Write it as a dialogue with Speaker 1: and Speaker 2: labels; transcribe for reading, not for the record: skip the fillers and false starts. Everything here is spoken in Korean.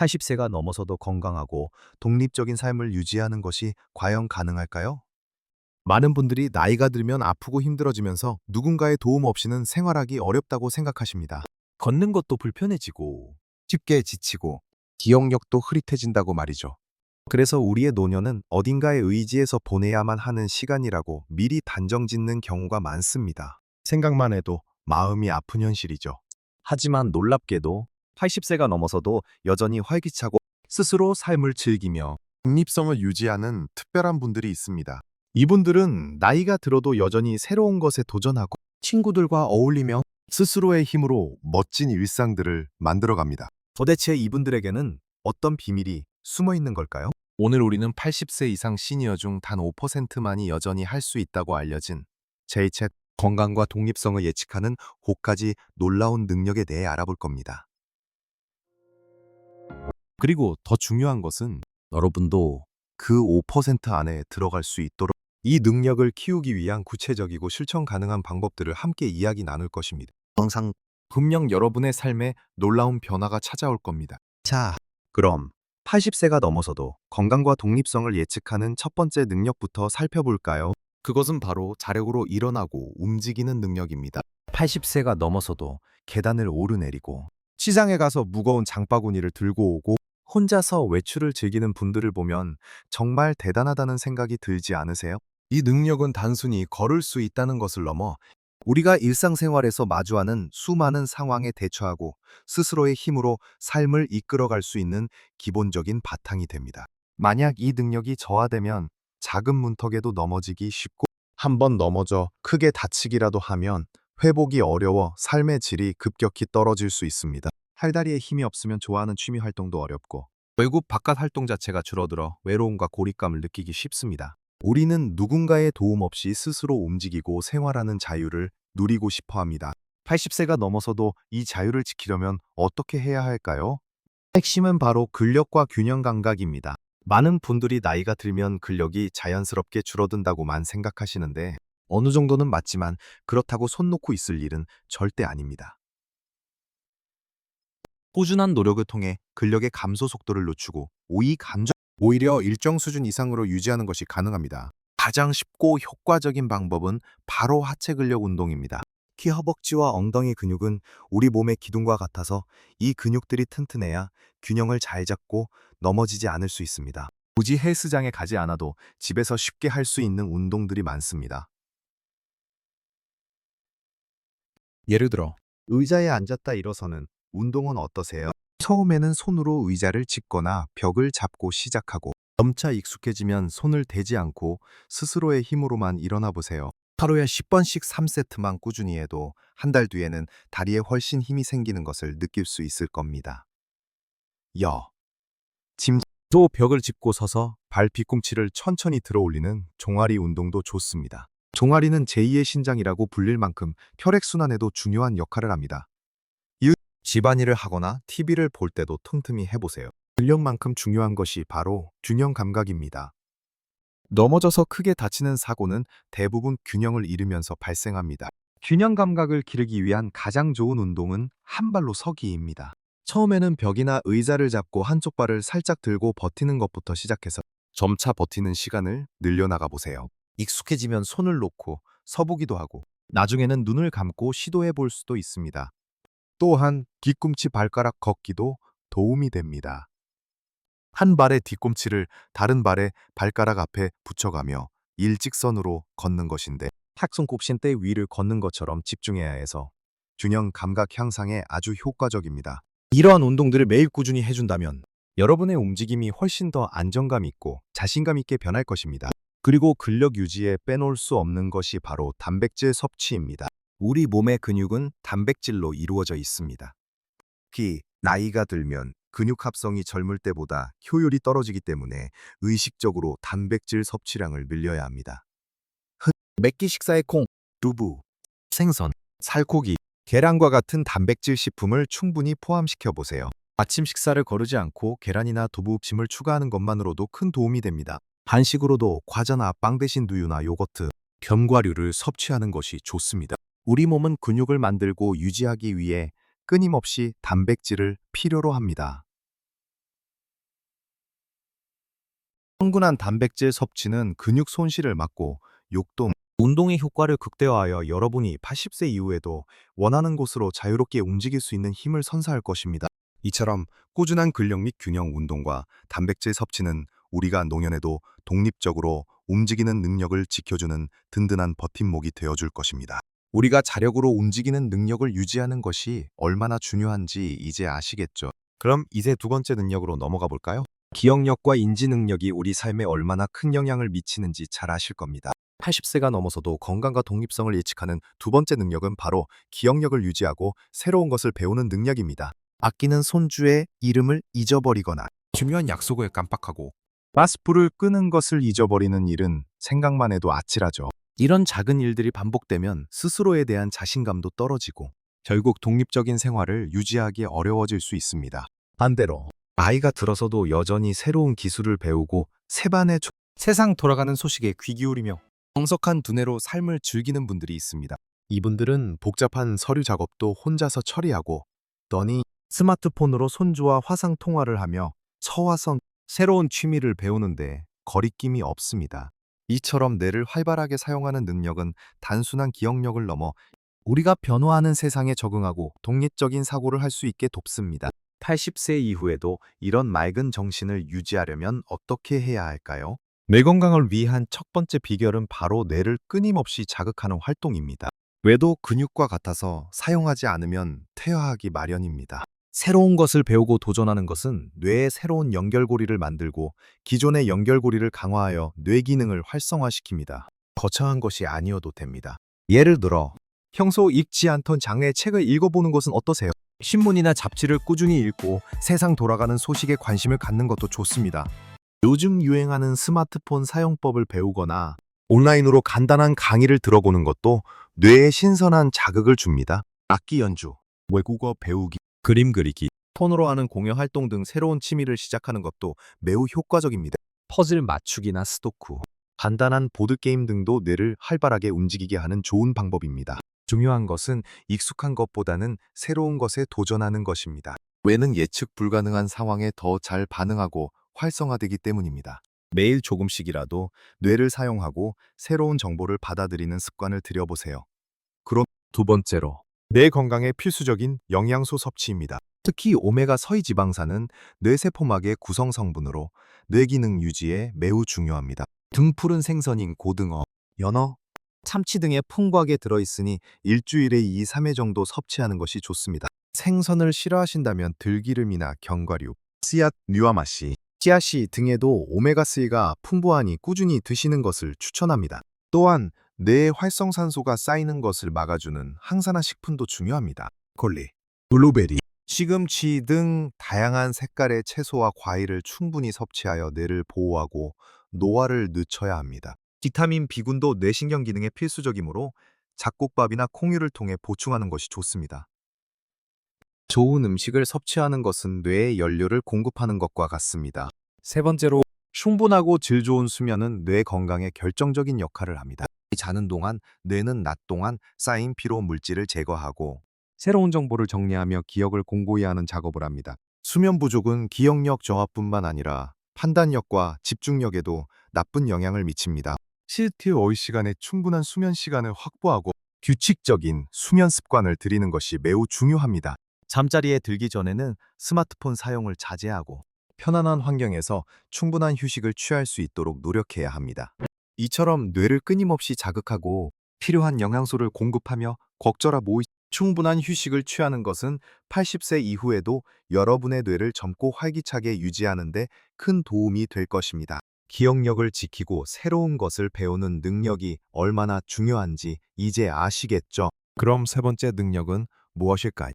Speaker 1: 80세가 넘어서도 건강하고 독립적인 삶을 유지하는 것이 과연 가능할까요?
Speaker 2: 많은 분들이 나이가 들면 아프고 힘들어지면서 누군가의 도움 없이는 생활하기 어렵다고 생각하십니다.
Speaker 1: 걷는 것도 불편해지고,
Speaker 2: 쉽게 지치고 기억력도 흐릿해진다고 말이죠.
Speaker 1: 그래서 우리의 노년은 어딘가에 의지해서 보내야만 하는 시간이라고 미리 단정 짓는 경우가 많습니다.
Speaker 2: 생각만 해도 마음이 아픈 현실이죠.
Speaker 1: 하지만 놀랍게도 80세가 넘어서도 여전히 활기차고 스스로 삶을 즐기며
Speaker 2: 독립성을 유지하는 특별한 분들이 있습니다. 이분들은 나이가 들어도 여전히 새로운 것에 도전하고 친구들과 어울리며 스스로의 힘으로 멋진 일상들을 만들어갑니다.
Speaker 1: 도대체 이분들에게는 어떤 비밀이 숨어 있는 걸까요?
Speaker 2: 오늘 우리는 80세 이상 시니어 중 단 5%만이 여전히 할 수 있다고 알려진 제이챗
Speaker 1: 건강과 독립성을 예측하는 5가지 놀라운 능력에 대해 알아볼 겁니다.
Speaker 2: 그리고 더 중요한 것은
Speaker 1: 여러분도 그 5% 안에 들어갈 수 있도록 이 능력을 키우기 위한 구체적이고 실천 가능한 방법들을 함께 이야기 나눌 것입니다. 영상
Speaker 2: 분명 여러분의 삶에 놀라운 변화가 찾아올 겁니다.
Speaker 1: 자, 그럼 80세가 넘어서도 건강과 독립성을 예측하는 첫 번째 능력부터 살펴볼까요?
Speaker 2: 그것은 바로 자력으로 일어나고 움직이는 능력입니다.
Speaker 1: 80세가 넘어서도 계단을 오르내리고 시장에 가서 무거운 장바구니를 들고 오고 혼자서 외출을 즐기는 분들을 보면 정말 대단하다는 생각이 들지 않으세요?
Speaker 2: 이 능력은 단순히 걸을 수 있다는 것을 넘어
Speaker 1: 우리가 일상생활에서 마주하는 수많은 상황에 대처하고 스스로의 힘으로 삶을 이끌어갈 수 있는 기본적인 바탕이 됩니다. 만약 이 능력이 저하되면 작은 문턱에도 넘어지기 쉽고 한번 넘어져 크게 다치기라도 하면 회복이 어려워 삶의 질이 급격히 떨어질 수 있습니다. 팔다리에 힘이 없으면 좋아하는 취미 활동도 어렵고 외국 바깥 활동 자체가 줄어들어 외로움과 고립감을 느끼기 쉽습니다. 우리는 누군가의 도움 없이 스스로 움직이고 생활하는 자유를 누리고 싶어 합니다. 80세가 넘어서도 이 자유를 지키려면 어떻게 해야 할까요? 핵심은 바로 근력과 균형 감각입니다. 많은 분들이 나이가 들면 근력이 자연스럽게 줄어든다고만 생각하시는데 어느 정도는 맞지만 그렇다고 손 놓고 있을 일은 절대 아닙니다. 꾸준한 노력을 통해 근력의 감소 속도를 늦추고
Speaker 2: 오히려 일정 수준 이상으로 유지하는 것이 가능합니다.
Speaker 1: 가장 쉽고 효과적인 방법은 바로 하체 근력 운동입니다. 특히 허벅지와 엉덩이 근육은 우리 몸의 기둥과 같아서 이 근육들이 튼튼해야 균형을 잘 잡고 넘어지지 않을 수 있습니다. 굳이 헬스장에 가지 않아도 집에서 쉽게 할 수 있는 운동들이 많습니다.
Speaker 2: 예를 들어
Speaker 1: 의자에 앉았다 일어서는 운동은 어떠세요? 처음에는 손으로 의자를 짚거나 벽을 잡고 시작하고 점차 익숙해지면 손을 대지 않고 스스로의 힘으로만 일어나 보세요. 하루에 10번씩 3세트만 꾸준히 해도 한 달 뒤에는 다리에 훨씬 힘이 생기는 것을 느낄 수 있을 겁니다. 또 벽을 짚고 서서 발 뒤꿈치를 천천히 들어 올리는 종아리 운동도 좋습니다. 종아리는 제2의 신장이라고 불릴 만큼 혈액순환에도 중요한 역할을 합니다. 집안일을 하거나 TV를 볼 때도 틈틈이 해보세요. 근력만큼 중요한 것이 바로 균형 감각입니다. 넘어져서 크게 다치는 사고는 대부분 균형을 잃으면서 발생합니다. 균형 감각을 기르기 위한 가장 좋은 운동은 한 발로 서기입니다. 처음에는 벽이나 의자를 잡고 한쪽 발을 살짝 들고 버티는 것부터 시작해서 점차 버티는 시간을 늘려나가 보세요. 익숙해지면 손을 놓고 서보기도 하고 나중에는 눈을 감고 시도해 볼 수도 있습니다. 또한 뒤꿈치 발가락 걷기도 도움이 됩니다. 한 발의 뒤꿈치를 다른 발의 발가락 앞에 붙여가며 일직선으로 걷는 것인데 탁손 꼽신대 위를 걷는 것처럼 집중해야 해서 균형 감각 향상에 아주 효과적입니다. 이러한 운동들을 매일 꾸준히 해준다면 여러분의 움직임이 훨씬 더 안정감 있고 자신감 있게 변할 것입니다. 그리고 근력 유지에 빼놓을 수 없는 것이 바로 단백질 섭취입니다. 우리 몸의 근육은 단백질로 이루어져 있습니다. 특히 나이가 들면 근육 합성이 젊을 때보다 효율이 떨어지기 때문에 의식적으로 단백질 섭취량을 늘려야 합니다. 매끼 식사에 콩, 두부, 생선, 살코기, 계란과 같은 단백질 식품을 충분히 포함시켜 보세요. 아침 식사를 거르지 않고 계란이나 두부침을 추가하는 것만으로도 큰 도움이 됩니다. 간식으로도 과자나 빵 대신 두유나 요거트, 견과류를 섭취하는 것이 좋습니다. 우리 몸은 근육을 만들고 유지하기 위해 끊임없이 단백질을 필요로 합니다. 충분한 단백질 섭취는 근육 손실을 막고 욕동, 운동의 효과를 극대화하여 여러분이 80세 이후에도 원하는 곳으로 자유롭게 움직일 수 있는 힘을 선사할 것입니다. 이처럼 꾸준한 근력 및 균형 운동과 단백질 섭취는 우리가 노년에도 독립적으로 움직이는 능력을 지켜주는 든든한 버팀목이 되어줄 것입니다. 우리가 자력으로 움직이는 능력을 유지하는 것이 얼마나 중요한지 이제 아시겠죠? 그럼 이제 두 번째 능력으로 넘어가 볼까요? 기억력과 인지 능력이 우리 삶에 얼마나 큰 영향을 미치는지 잘 아실 겁니다. 80세가 넘어서도 건강과 독립성을 예측하는 두 번째 능력은 바로 기억력을 유지하고 새로운 것을 배우는 능력입니다. 아끼는 손주의 이름을 잊어버리거나 중요한 약속을 깜빡하고 가스불을 끄는 것을 잊어버리는 일은 생각만 해도 아찔하죠. 이런 작은 일들이 반복되면 스스로에 대한 자신감도 떨어지고 결국 독립적인 생활을 유지하기 어려워질 수 있습니다. 반대로 나이가 들어서도 여전히 새로운 기술을 배우고 세상 돌아가는 소식에 귀 기울이며 정석한 두뇌로 삶을 즐기는 분들이 있습니다. 이분들은 복잡한 서류 작업도 혼자서 처리하고 더니 스마트폰으로 손주와 화상 통화를 하며 처화성 새로운 취미를 배우는데 거리낌이 없습니다. 이처럼 뇌를 활발하게 사용하는 능력은 단순한 기억력을 넘어 우리가 변화하는 세상에 적응하고 독립적인 사고를 할 수 있게 돕습니다. 80세 이후에도 이런 맑은 정신을 유지하려면 어떻게 해야 할까요? 뇌 건강을 위한 첫 번째 비결은 바로 뇌를 끊임없이 자극하는 활동입니다. 뇌도 근육과 같아서 사용하지 않으면 퇴화하기 마련입니다. 새로운 것을 배우고 도전하는 것은 뇌의 새로운 연결고리를 만들고 기존의 연결고리를 강화하여 뇌 기능을 활성화시킵니다. 거창한 것이 아니어도 됩니다. 예를 들어 평소 읽지 않던 장르의 책을 읽어보는 것은 어떠세요? 신문이나 잡지를 꾸준히 읽고 세상 돌아가는 소식에 관심을 갖는 것도 좋습니다. 요즘 유행하는 스마트폰 사용법을 배우거나 온라인으로 간단한 강의를 들어보는 것도 뇌에 신선한 자극을 줍니다. 악기 연주, 외국어 배우기, 그림 그리기, 폰으로 하는 공여 활동 등 새로운 취미를 시작하는 것도 매우 효과적입니다. 퍼즐 맞추기나 스도쿠, 간단한 보드게임 등도 뇌를 활발하게 움직이게 하는 좋은 방법입니다. 중요한 것은 익숙한 것보다는 새로운 것에 도전하는 것입니다. 뇌는 예측 불가능한 상황에 더 잘 반응하고 활성화되기 때문입니다. 매일 조금씩이라도 뇌를 사용하고 새로운 정보를 받아들이는 습관을 들여보세요. 그럼 두 번째로 뇌 건강에 필수적인 영양소 섭취입니다. 특히 오메가 서이지방산은 뇌세포막의 구성 성분으로 뇌 기능 유지에 매우 중요합니다. 등푸른 생선인 고등어, 연어, 참치 등에 풍부하게 들어있으니 일주일에 2, 3회 정도 섭취하는 것이 좋습니다. 생선을 싫어하신다면 들기름이나 견과류, 씨앗, 뉴아마씨, 씨앗씨 등에도 오메가3가 풍부하니 꾸준히 드시는 것을 추천합니다. 또한 뇌에 활성산소가 쌓이는 것을 막아주는 항산화 식품도 중요합니다. 콜리, 블루베리, 시금치 등 다양한 색깔의 채소와 과일을 충분히 섭취하여 뇌를 보호하고 노화를 늦춰야 합니다. 비타민 B군도 뇌신경 기능에 필수적이므로 잡곡밥이나 콩류를 통해 보충하는 것이 좋습니다. 좋은 음식을 섭취하는 것은 뇌에 연료를 공급하는 것과 같습니다. 세 번째로 충분하고 질 좋은 수면은 뇌 건강에 결정적인 역할을 합니다. 자는 동안 뇌는 낮 동안 쌓인 피로 물질을 제거하고 새로운 정보를 정리하며 기억을 공고히 하는 작업을 합니다. 수면 부족은 기억력 저하뿐만 아니라 판단력과 집중력에도 나쁜 영향을 미칩니다. 실트 10시간의 충분한 수면 시간을 확보하고 규칙적인 수면 습관을 들이는 것이 매우 중요합니다. 잠자리에 들기 전에는 스마트폰 사용을 자제하고 편안한 환경에서 충분한 휴식을 취할 수 있도록 노력해야 합니다. 이처럼 뇌를 끊임없이 자극하고 필요한 영양소를 공급하며 적절한 충분한 휴식을 취하는 것은 80세 이후에도 여러분의 뇌를 젊고 활기차게 유지하는 데 큰 도움이 될 것입니다. 기억력을 지키고 새로운 것을 배우는 능력이 얼마나 중요한지 이제 아시겠죠? 그럼 세 번째 능력은 무엇일까요?